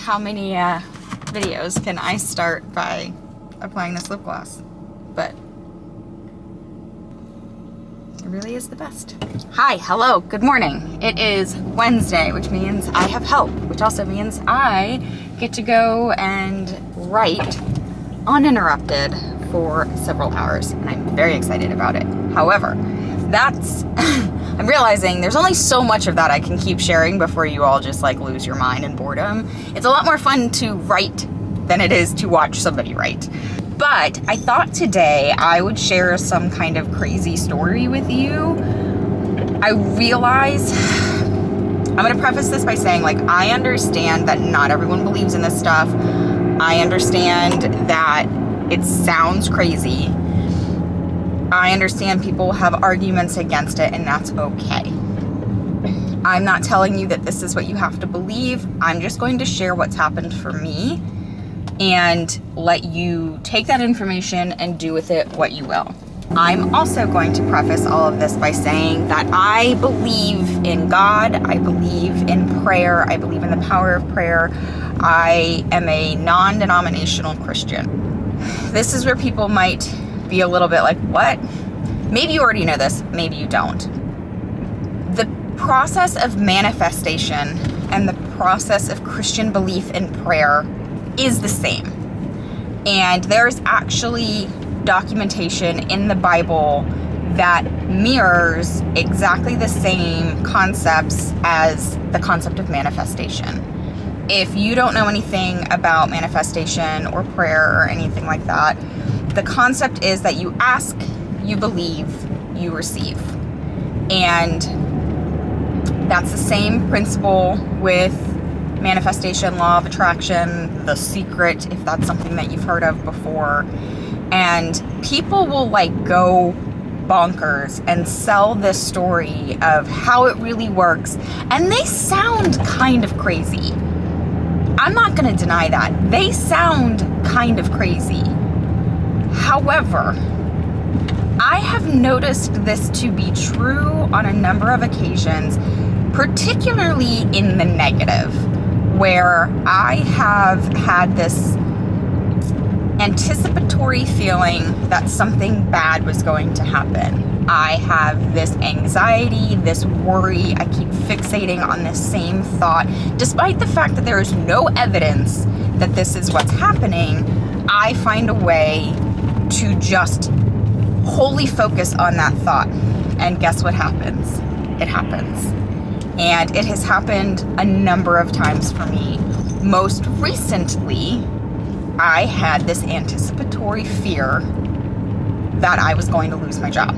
how many videos can I start by applying this lip gloss, but it really is the best. Hi, hello, good morning. It is Wednesday, which means I have help, which also means I get to go and write uninterrupted for several hours, and I'm very excited about it. However, I'm realizing there's only so much of that I can keep sharing before you all just like lose your mind in boredom. It's a lot more fun to write than it is to watch somebody write. But I thought today I would share some kind of crazy story with you. I realize, I'm gonna preface this by saying, like, I understand that not everyone believes in this stuff. I understand that it sounds crazy. I understand people have arguments against it, and that's okay. I'm not telling you that this is what you have to believe. I'm just going to share what's happened for me and let you take that information and do with it what you will. I'm also going to preface all of this by saying that I believe in God, I believe in prayer, I believe in the power of prayer. I am a non-denominational Christian. This is where people might be a little bit like, what? Maybe you already know this, maybe you don't. The process of manifestation and the process of Christian belief in prayer is the same. And there's actually documentation in the Bible that mirrors exactly the same concepts as the concept of manifestation. If you don't know anything about manifestation or prayer or anything like that, the concept is that you ask, you believe, you receive. And that's the same principle with manifestation, law of attraction, The Secret, if that's something that you've heard of before. And people will like go bonkers and sell this story of how it really works. And they sound kind of crazy. I'm not going to deny that. They sound kind of crazy. However, I have noticed this to be true on a number of occasions, particularly in the negative, where I have had this anticipatory feeling that something bad was going to happen. I have this anxiety, this worry. I keep fixating on this same thought. Despite the fact that there is no evidence that this is what's happening, I find a way to just wholly focus on that thought. And guess what happens? It happens. And it has happened a number of times for me. Most recently, I had this anticipatory fear that I was going to lose my job.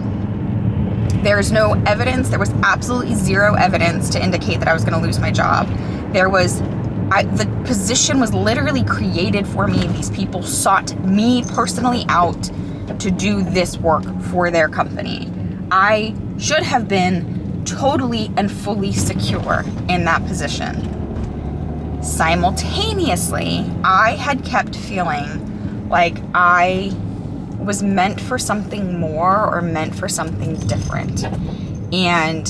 There's no evidence. There was absolutely zero evidence to indicate that I was going to lose my job. The position was literally created for me. These people sought me personally out to do this work for their company. I should have been totally and fully secure in that position. Simultaneously, I had kept feeling like I was meant for something more or meant for something different. And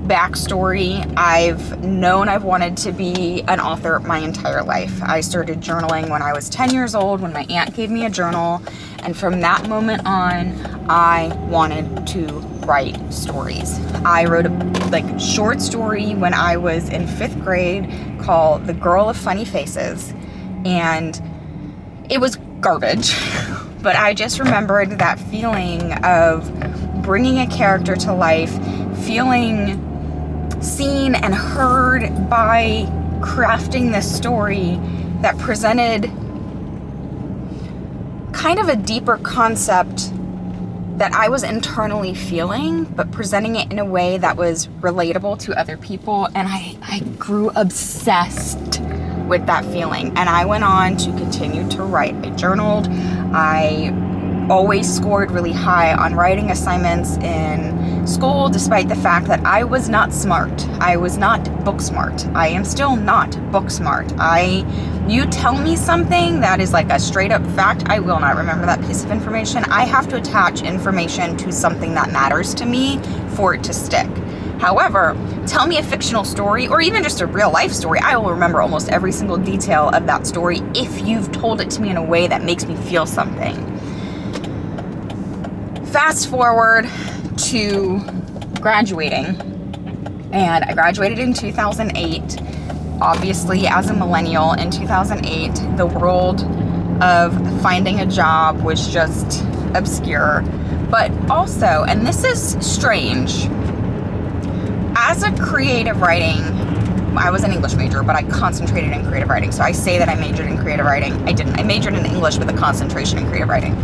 backstory, I've wanted to be an author my entire life. I started journaling when I was 10 years old, when my aunt gave me a journal. And from that moment on, I wanted to write stories. I wrote a short story when I was in 5th grade called The Girl of Funny Faces. And it was garbage. But I just remembered that feeling of bringing a character to life, feeling seen and heard by crafting this story that presented kind of a deeper concept that I was internally feeling, but presenting it in a way that was relatable to other people. And I grew obsessed with that feeling. And I went on to continue to write. I journaled. I always scored really high on writing assignments in school, despite the fact that I was not smart. I was not book smart. I am still not book smart. You tell me something that is like a straight up fact, I will not remember that piece of information. I have to attach information to something that matters to me for it to stick. However, tell me a fictional story or even just a real life story. I will remember almost every single detail of that story if you've told it to me in a way that makes me feel something. Fast forward to graduating, and I graduated in 2008. Obviously, as a millennial in 2008, the world of finding a job was just obscure. But also, and this is strange, as a creative writing, I was an English major, but I concentrated in creative writing. So I say that I majored in creative writing. I didn't. I majored in English with a concentration in creative writing.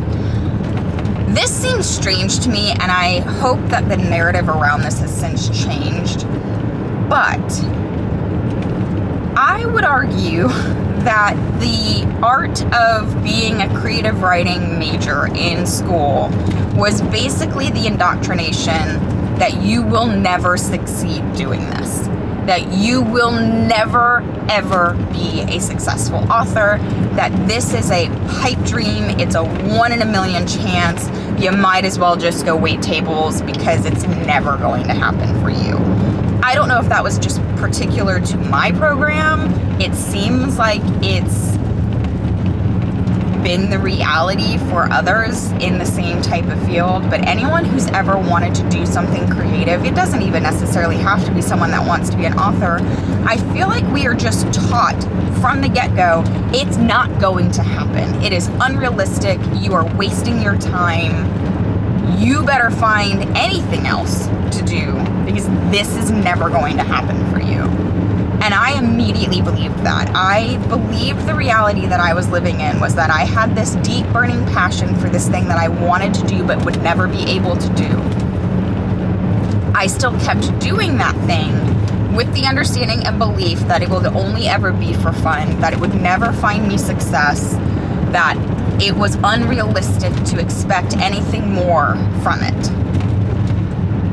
This seems strange to me, and I hope that the narrative around this has since changed. But I would argue that the art of being a creative writing major in school was basically the indoctrination that you will never succeed doing this. That you will never, ever be a successful author, that this is a pipe dream, it's a 1 in a million chance, you might as well just go wait tables because it's never going to happen for you. I don't know if that was just particular to my program. It seems like it's been the reality for others in the same type of field, but anyone who's ever wanted to do something creative, it doesn't even necessarily have to be someone that wants to be an author. I feel like we are just taught from the get-go, it's not going to happen. It is unrealistic. You are wasting your time. You better find anything else to do because this is never going to happen for you. And I immediately believed that. I believed the reality that I was living in was that I had this deep burning passion for this thing that I wanted to do but would never be able to do. I still kept doing that thing with the understanding and belief that it will only ever be for fun, that it would never find me success, that it was unrealistic to expect anything more from it.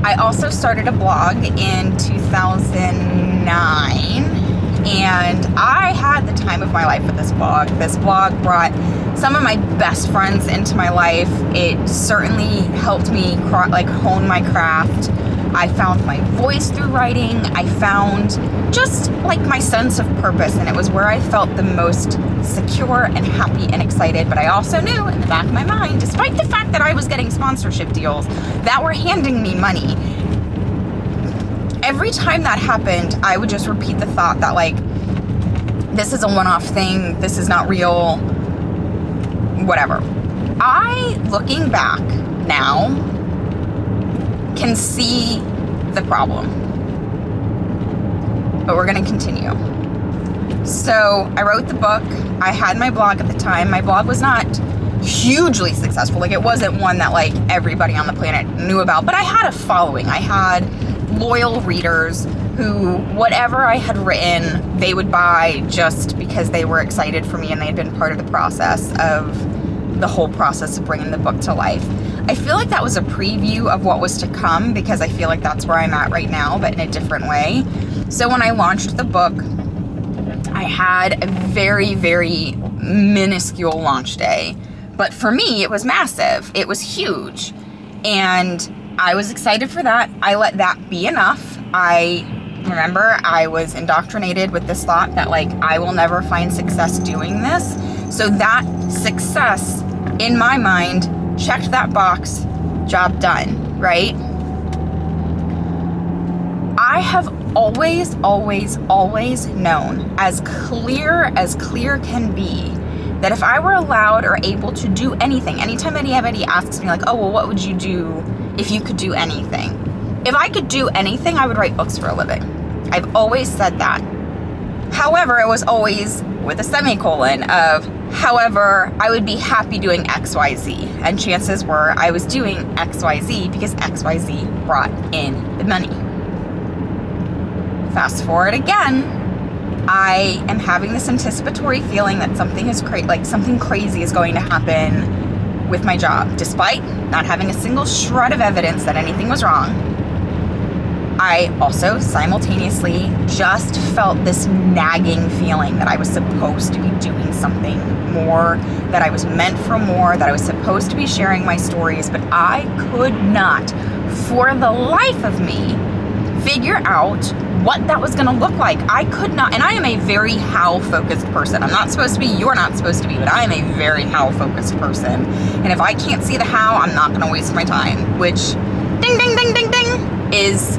I also started a blog in 2009, and I had the time of my life with this blog. This blog brought some of my best friends into my life. It certainly helped me hone my craft. I found my voice through writing. I found just my sense of purpose, and it was where I felt the most secure and happy and excited. But I also knew in the back of my mind, despite the fact that I was getting sponsorship deals that were handing me money, every time that happened, I would just repeat the thought that this is a one-off thing, this is not real, whatever. I, looking back now, can see the problem. But we're gonna continue. So I wrote the book. I had my blog at the time. My blog was not hugely successful. It wasn't one that everybody on the planet knew about, but I had a following. I had loyal readers who, whatever I had written, they would buy just because they were excited for me and they had been part of the process of the whole process of bringing the book to life. I feel like that was a preview of what was to come because I feel like that's where I'm at right now, but in a different way. So when I launched the book, I had a very, very minuscule launch day. But for me, it was massive. It was huge. And I was excited for that. I let that be enough. I remember I was indoctrinated with this thought that I will never find success doing this. So that success in my mind checked that box, job done, right? I have always known, as clear can be, that if I were allowed or able to do anything, anytime anybody asks me oh, well, what would you do if you could do anything? If I could do anything, I would write books for a living. I've always said that. However, it was always with a semicolon of, however, I would be happy doing XYZ. And chances were I was doing XYZ because XYZ brought in the money. Fast forward again, I am having this anticipatory feeling that something crazy is going to happen with my job, despite not having a single shred of evidence that anything was wrong. I also simultaneously just felt this nagging feeling that I was supposed to be doing something more, that I was meant for more, that I was supposed to be sharing my stories, but I could not, for the life of me, figure out what that was going to look like. I could not, and I am a very how focused person. I'm not supposed to be, you're not supposed to be, but I am a very how focused person. And if I can't see the how, I'm not going to waste my time, which ding, ding, ding, ding, ding is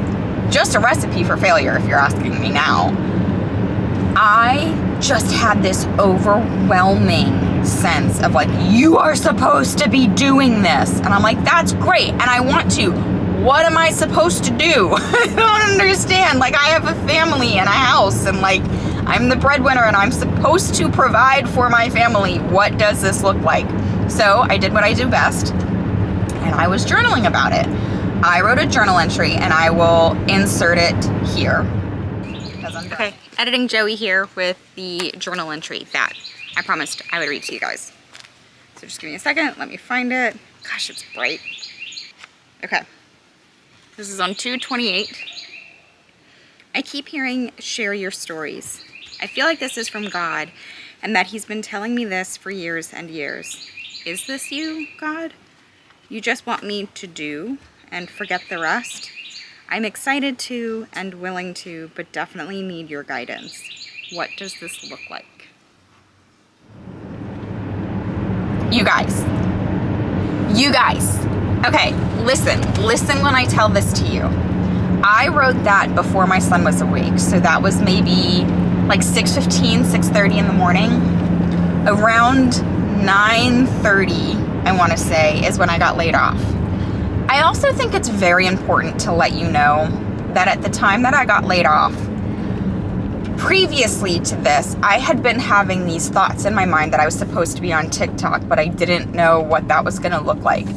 just a recipe for failure if you're asking me now. I just had this overwhelming sense of like, you are supposed to be doing this. And I'm like, that's great. And I want to. What am I supposed to do? I don't understand. Like, I have a family and a house, and like, I'm the breadwinner and I'm supposed to provide for my family. What does this look like? So I did what I do best, and I was journaling about it. I wrote a journal entry, and I will insert it here. Okay, editing Joey here with the journal entry that I promised I would read to you guys. So just give me a second, let me find it. Gosh, it's bright. Okay. This is on 2/28. I keep hearing, share your stories. I feel like this is from God and that he's been telling me this for years and years. Is this you, God? You just want me to do and forget the rest? I'm excited to and willing to, but definitely need your guidance. What does this look like? You guys. Okay, listen when I tell this to you. I wrote that before my son was awake, so that was maybe like 6:15, 6:30 in the morning. Around 9:30, I want to say, is when I got laid off. I also think it's very important to let you know that at the time that I got laid off, previously to this, I had been having these thoughts in my mind that I was supposed to be on TikTok, but I didn't know what that was going to look like.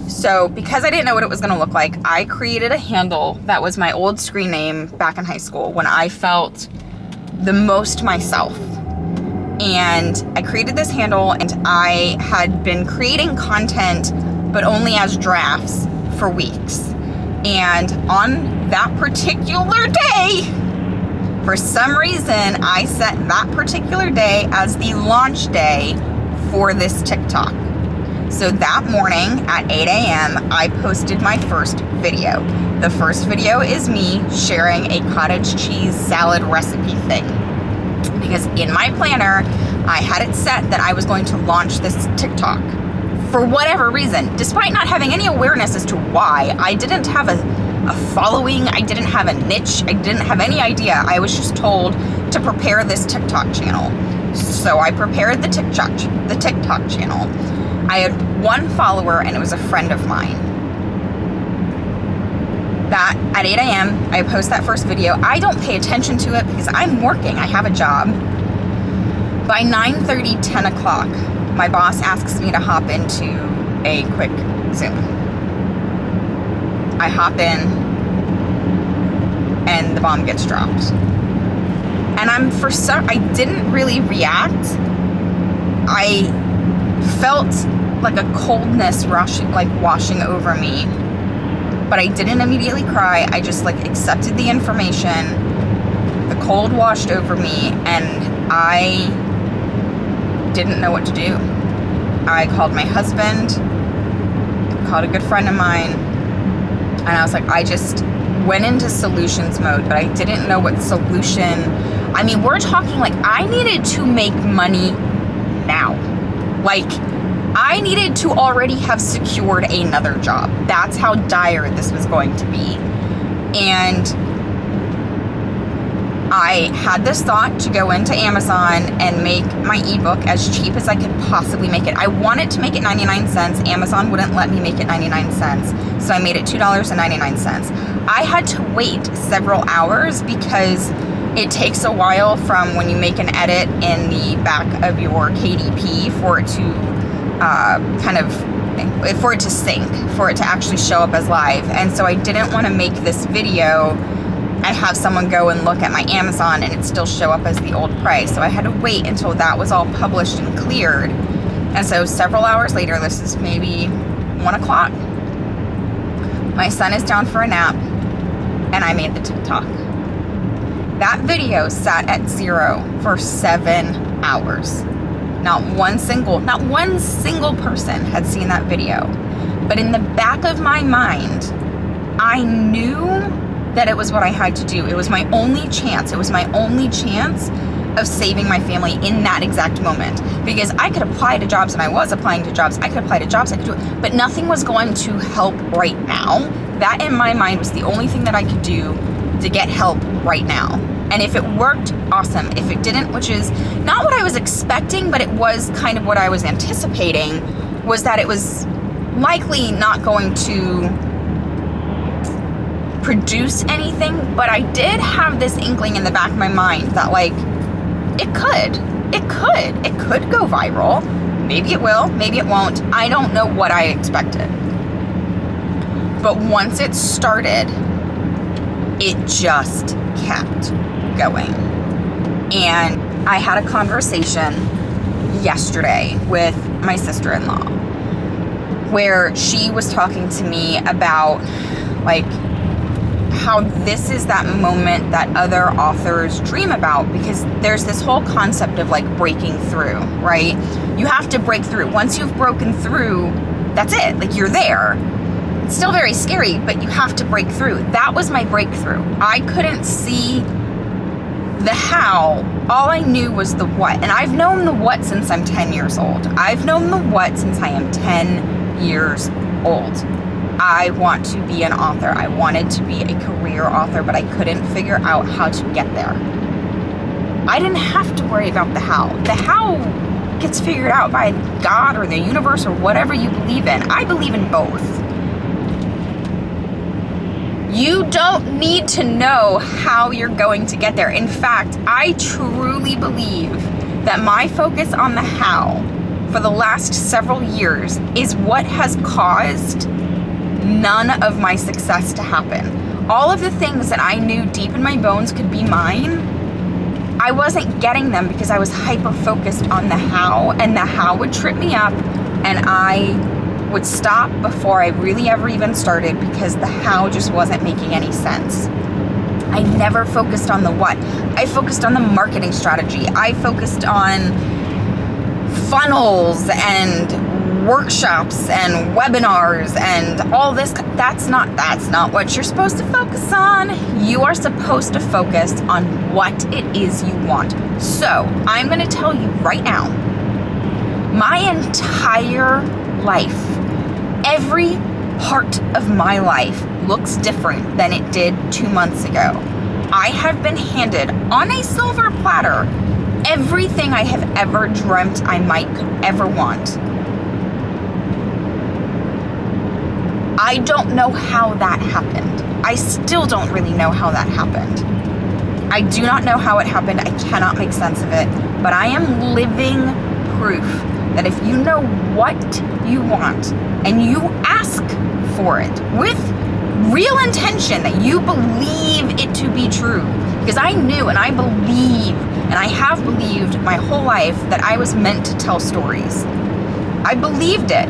So because I didn't know what it was going to look like, I created a handle that was my old screen name back in high school when I felt the most myself. And I created this handle, and I had been creating content, but only as drafts for weeks. And on that particular day, for some reason, I set that particular day as the launch day for this TikTok. So that morning at 8 a.m., I posted my first video. The first video is me sharing a cottage cheese salad recipe thing. Because in my planner, I had it set that I was going to launch this TikTok. For whatever reason, despite not having any awareness as to why, I didn't have a following, I didn't have a niche, I didn't have any idea. I was just told to prepare this TikTok channel. So I prepared the TikTok channel. I had one follower, and it was a friend of mine. That at 8 a.m., I post that first video. I don't pay attention to it because I'm working, I have a job. By 9:30, 10 o'clock, my boss asks me to hop into a quick Zoom. I hop in, and the bomb gets dropped. And I didn't really react. I felt like a coldness washing over me, but I didn't immediately cry. I just accepted the information. The cold washed over me, and I didn't know what to do. I called my husband, called a good friend of mine, and I was like, I just went into solutions mode, but I didn't know what solution. I mean, we're talking I needed to make money now. I needed to already have secured another job. That's how dire this was going to be. And I had this thought to go into Amazon and make my ebook as cheap as I could possibly make it. I wanted to make it 99 cents. Amazon wouldn't let me make it 99 cents. So I made it $2.99. I had to wait several hours because it takes a while from when you make an edit in the back of your KDP for it to for it to sync, for it to actually show up as live. And so I didn't want to make this video and have someone go and look at my Amazon and it still show up as the old price. So I had to wait until that was all published and cleared. And so several hours later, this is maybe 1 o'clock, my son is down for a nap, and I made the TikTok. That video sat at 0 for 7 hours. Not one single person had seen that video. But in the back of my mind, I knew that it was what I had to do. It was my only chance. It was my only chance of saving my family in that exact moment. Because I could apply to jobs, and I was applying to jobs. I could apply to jobs, I could do it, but nothing was going to help right now. That in my mind was the only thing that I could do to get help right now. And if it worked, awesome. If it didn't, which is not what I was expecting, but it was kind of what I was anticipating, was that it was likely not going to produce anything. But I did have this inkling in the back of my mind that, like, it could go viral. Maybe it will, maybe it won't. I don't know what I expected. But once it started, it just kept going. And I had a conversation yesterday with my sister-in-law where she was talking to me about, like, how this is that moment that other authors dream about, because there's this whole concept of, like, breaking through, right? You have to break through. Once you've broken through, that's it. Like, you're there. It's still very scary, but you have to break through. That was my breakthrough. I couldn't see the how. All I knew was the what. And I've known the what since I'm 10 years old. I've known the what since I am 10 years old. I want to be an author. I wanted to be a career author, but I couldn't figure out how to get there. I didn't have to worry about the how. The how gets figured out by God or the universe or whatever you believe in. I believe in both. You don't need to know how you're going to get there. In fact, I truly believe that my focus on the how for the last several years is what has caused none of my success to happen. All of the things that I knew deep in my bones could be mine, I wasn't getting them because I was hyper-focused on the how, and the how would trip me up, and I would stop before I really ever even started because the how just wasn't making any sense. I never focused on the what. I focused on the marketing strategy. I focused on funnels and workshops and webinars and all this. That's not what you're supposed to focus on. You are supposed to focus on what it is you want. So I'm going to tell you right now, my entire life, every part of my life looks different than it did 2 months ago. I have been handed on a silver platter everything I have ever dreamt I could ever want. I don't know how that happened. I still don't really know how that happened. I do not know how it happened. I cannot make sense of it. But I am living proof that if you know what you want and you ask for it with real intention, that you believe it to be true, because I knew and I believe and I have believed my whole life that I was meant to tell stories. I believed it.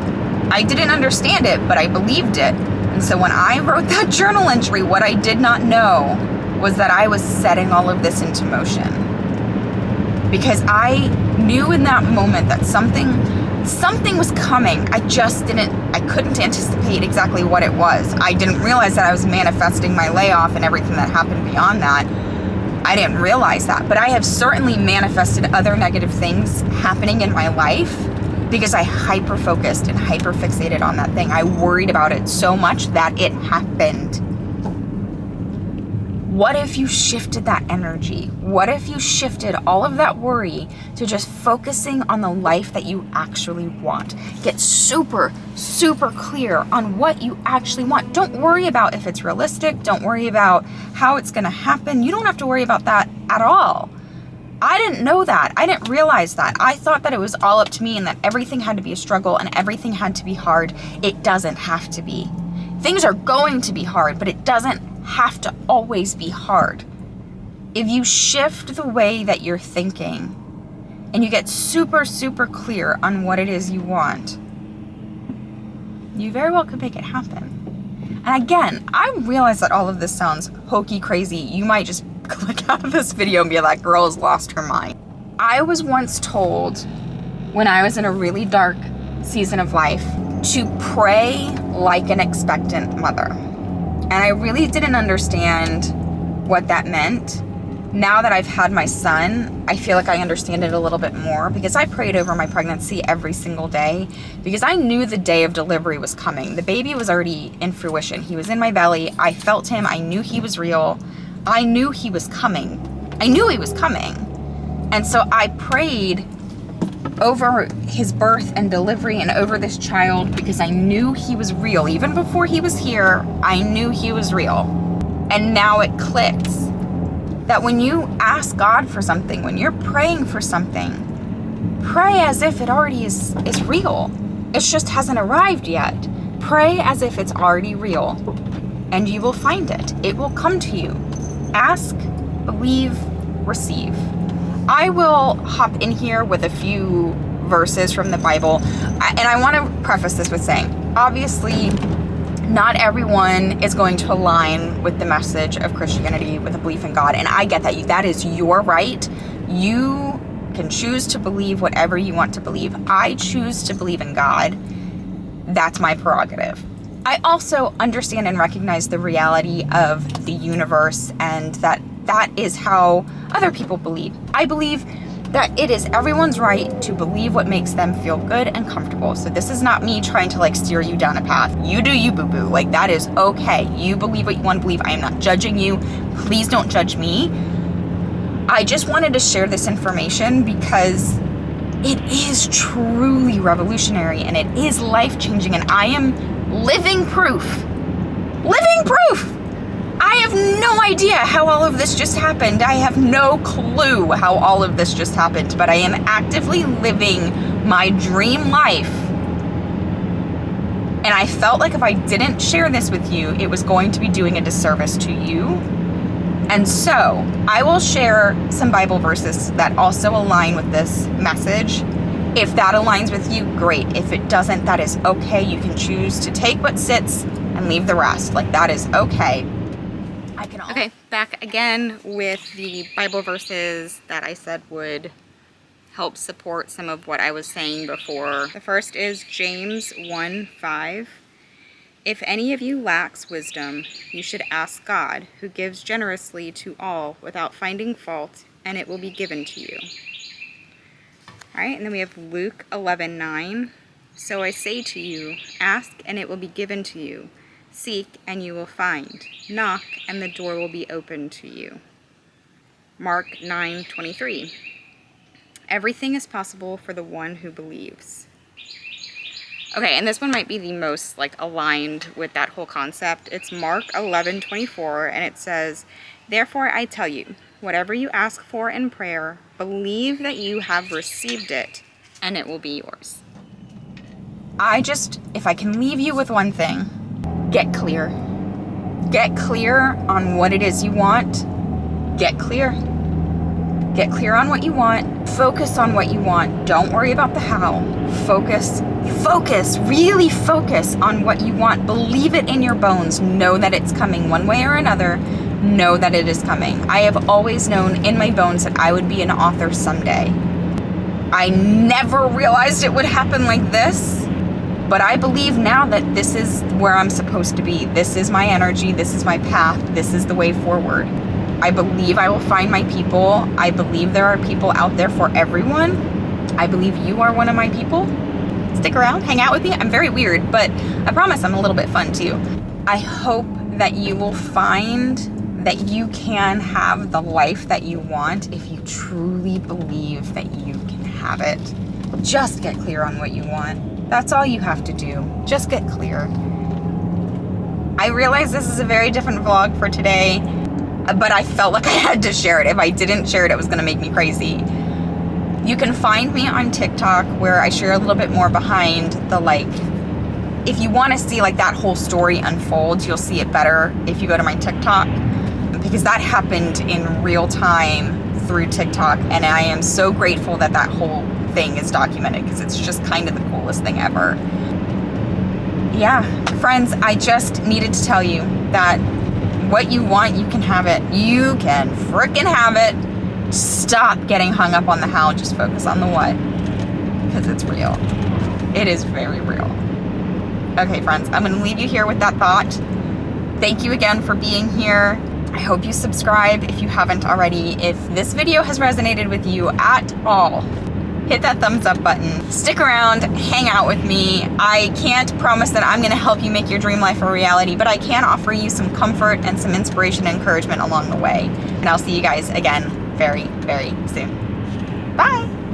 I didn't understand it, but I believed it. And so when I wrote that journal entry, what I did not know was that I was setting all of this into motion. Because I knew in that moment that something was coming. I couldn't anticipate exactly what it was. I didn't realize that I was manifesting my layoff and everything that happened beyond that. I didn't realize that, but I have certainly manifested other negative things happening in my life because I hyper-focused and hyper-fixated on that thing. I worried about it so much that it happened. What if you shifted that energy? What if you shifted all of that worry to just focusing on the life that you actually want? Get super, super clear on what you actually want. Don't worry about if it's realistic. Don't worry about how it's going to happen. You don't have to worry about that at all. I didn't know that. I didn't realize that. I thought that it was all up to me and that everything had to be a struggle and everything had to be hard. It doesn't have to be. Things are going to be hard, but it doesn't have to always be hard. If you shift the way that you're thinking and you get super, super clear on what it is you want, you very well could make it happen. And again, I realize that all of this sounds hokey crazy. You might just click out of this video and be like, girl has lost her mind. I was once told when I was in a really dark season of life to pray like an expectant mother. And I really didn't understand what that meant. Now that I've had my son, I feel like I understand it a little bit more, because I prayed over my pregnancy every single day, because I knew the day of delivery was coming. The baby was already in fruition. He was in my belly. I felt him. I knew he was real. I knew he was coming. I knew he was coming. And so I prayed over his birth and delivery and over this child, because I knew he was real. Even before he was here, I knew he was real. And now it clicks that when you ask God for something, when you're praying for something, pray as if it already is real. It just hasn't arrived yet. Pray as if it's already real, and you will find it. It will come to you. Ask, believe, receive. I will hop in here with a few verses from the Bible. And I want to preface this with saying, obviously, not everyone is going to align with the message of Christianity, with a belief in God. And I get that. That is your right. You can choose to believe whatever you want to believe. I choose to believe in God. That's my prerogative. I also understand and recognize the reality of the universe, and that is how other people believe. I believe that it is everyone's right to believe what makes them feel good and comfortable. So this is not me trying to steer you down a path. You do you, boo-boo. That is okay. You believe what you want to believe. I am not judging you. Please don't judge me. I just wanted to share this information because it is truly revolutionary, and it is life-changing, and I am living proof. Living proof! I have no idea how all of this just happened. I have no clue how all of this just happened, but I am actively living my dream life. And I felt like if I didn't share this with you, it was going to be doing a disservice to you. And so I will share some Bible verses that also align with this message. If that aligns with you, great. If it doesn't, that is okay. You can choose to take what sits and leave the rest. That is okay. Okay, back again with the Bible verses that I said would help support some of what I was saying before. The first is James 1:5. If any of you lacks wisdom, you should ask God, who gives generously to all without finding fault, and it will be given to you. All right, and then we have Luke 11:9. So I say to you, ask and it will be given to you. Seek and you will find. Knock and the door will be opened to you. Mark 9:23. Everything is possible for the one who believes. Okay, and this one might be the most aligned with that whole concept. It's Mark 11:24, and it says, therefore I tell you, whatever you ask for in prayer, believe that you have received it, and it will be yours. If I can leave you with one thing, get clear. Get clear on what it is you want. Get clear. Get clear on what you want. Focus on what you want. Don't worry about the how. Focus, really focus on what you want. Believe it in your bones. Know that it's coming one way or another. Know that it is coming. I have always known in my bones that I would be an author someday. I never realized it would happen like this. But I believe now that this is where I'm supposed to be. This is my energy. This is my path. This is the way forward. I believe I will find my people. I believe there are people out there for everyone. I believe you are one of my people. Stick around, hang out with me. I'm very weird, but I promise I'm a little bit fun too. I hope that you will find that you can have the life that you want if you truly believe that you can have it. Just get clear on what you want. That's all you have to do. Just get clear. I realize this is a very different vlog for today, but I felt like I had to share it. If I didn't share it, it was gonna make me crazy. You can find me on TikTok where I share a little bit more behind the if you wanna see that whole story unfold, you'll see it better if you go to my TikTok, because that happened in real time through TikTok, and I am so grateful that that whole thing is documented, because it's just kind of the coolest thing ever. Yeah, friends, I just needed to tell you that what you want, you can have it. You can frickin' have it. Stop getting hung up on the how, just focus on the what, because it's real. It is very real. Okay, friends, I'm gonna leave you here with that thought. thank you again for being here. I hope you subscribe if you haven't already. If this video has resonated with you at all, hit that thumbs up button. Stick around, hang out with me. I can't promise that I'm gonna help you make your dream life a reality, but I can offer you some comfort and some inspiration and encouragement along the way. And I'll see you guys again very, very soon. Bye.